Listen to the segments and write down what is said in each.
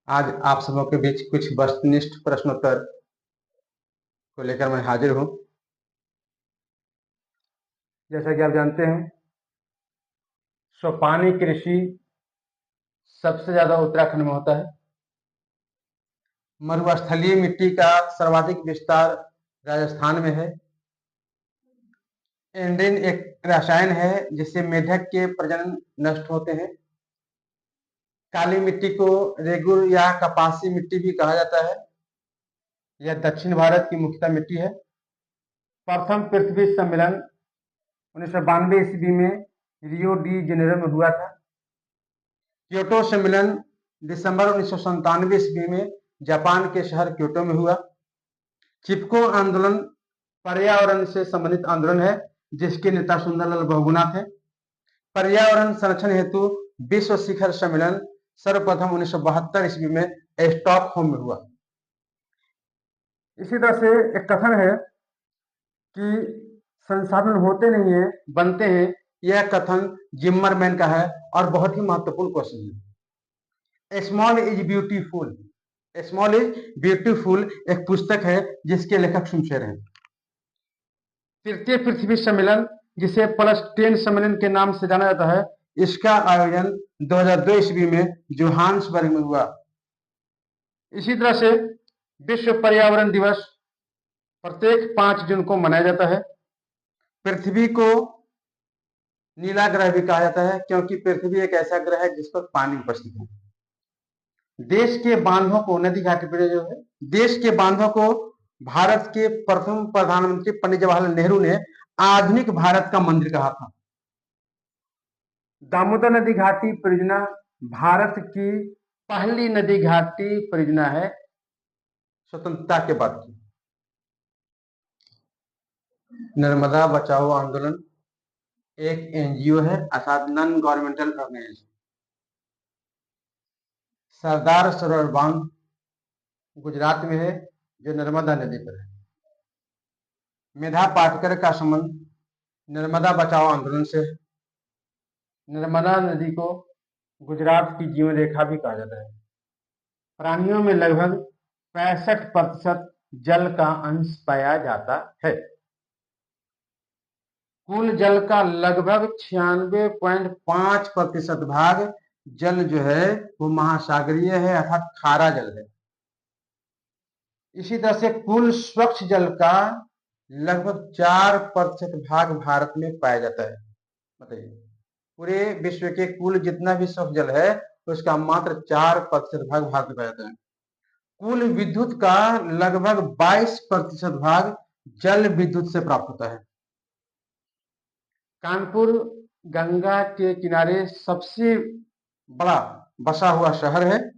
आज आप सबों के बीच कुछ वस्तुनिष्ठ प्रश्नोत्तर को लेकर मैं हाजिर हूं। जैसा कि आप जानते हैं, सोपानी कृषि सबसे ज्यादा उत्तराखंड में होता है। मरुस्थलीय मिट्टी का सर्वाधिक विस्तार राजस्थान में है। एंड्रीन एक रसायन है जिससे मेढक के प्रजनन नष्ट होते हैं। काली मिट्टी को रेगुर या कपासी मिट्टी भी कहा जाता है। यह दक्षिण भारत की मुख्यतः मिट्टी है। प्रथम पृथ्वी सम्मेलन 1992 ईस्वी में रियो डी जेनेरो में हुआ था। क्योटो सम्मेलन दिसंबर 1997 ईस्वी में जापान के शहर क्योटो में हुआ। चिपको आंदोलन पर्यावरण से संबंधित आंदोलन है जिसके नेता सुंदरलाल बहुगुणा थे। पर्यावरण संरक्षण हेतु विश्व शिखर सम्मेलन सर्वप्रथम 1972 ईस्वी में स्टॉकहोम में हुआ। इसी तरह से एक कथन है कि संसाधन होते नहीं है, बनते हैं। यह कथन जिम्मरमैन का है और बहुत ही महत्वपूर्ण क्वेश्चन है। Small is beautiful, small is beautiful एक पुस्तक है जिसके लेखक शुमशेर हैं। तृतीय पृथ्वी सम्मेलन, जिसे प्लस 10 सम्मेलन के नाम से जाना जाता है, इसका आयोजन 2002 ईस्वी में जोहान्सबर्ग में हुआ। इसी तरह से विश्व पर्यावरण दिवस प्रत्येक 5 जून को मनाया जाता है। पृथ्वी को नीला ग्रह भी कहा जाता है क्योंकि पृथ्वी एक ऐसा ग्रह है जिस पर पानी उपस्थित है। देश के बांधों को, नदी घाटी पर जो है, देश के बांधों को भारत के प्रथम प्रधानमंत्री पंडित जवाहरलाल नेहरू ने आधुनिक भारत का मंदिर कहा था। दामोदर नदी घाटी परियोजना भारत की पहली नदी घाटी परियोजना है स्वतंत्रता के बाद की। नर्मदा बचाओ आंदोलन एक एनजीओ है अर्थात non governmental organisation. Sardar Sarovar बांध गुजरात में है जो नर्मदा नदी पर है। मेधा पाटकर का संबंध नर्मदा बचाओ आंदोलन से है। नर्मदा नदी को गुजरात की जीवन रेखा भी कहा जाता है। प्राणियों में लगभग 65% जल का अंश पाया जाता है। कुल जल का लगभग 96.5% भाग जल जो है वो महासागरीय है अर्थात खारा जल है। इसी तरह से कुल स्वच्छ जल का लगभग 4% भाग भारत में पाया जाता है। बताइए, पूरे विश्व के कुल जितना भी स्वच्छ जल है उसका मात्र 4% भाग भारत में पाया जाता है। कुल विद्युत का लगभग 22% भाग जल विद्युत से प्राप्त होता है। कानपुर गंगा के किनारे सबसे बड़ा बसा हुआ शहर है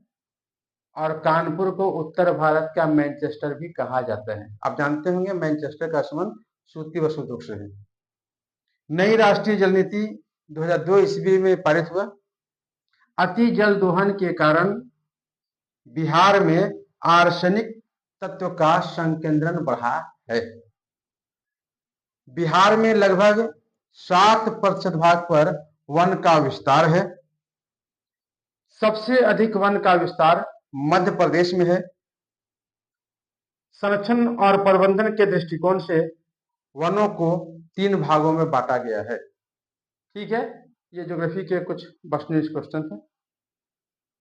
और कानपुर को उत्तर भारत का मैनचेस्टर भी कहा जाता है। आप जानते होंगे मैनचेस्टर का संबंध सूती व सुतुक से है। नई राष्ट्रीय जल नीति 2002 ईस्वी में पारित हुआ। अति जल दोहन के कारण बिहार में आर्सेनिक तत्व का संकेंद्रण बढ़ा है। बिहार में लगभग 7% भाग पर वन का विस्तार है। सबसे अधिक वन का विस्तार मध्य प्रदेश में है। संरक्षण और प्रबंधन के दृष्टिकोण से वनों को 3 भागों में बांटा गया है। ठीक है, ये ज्योग्राफी के कुछ वस्तुनिष्ठ क्वेश्चन थे।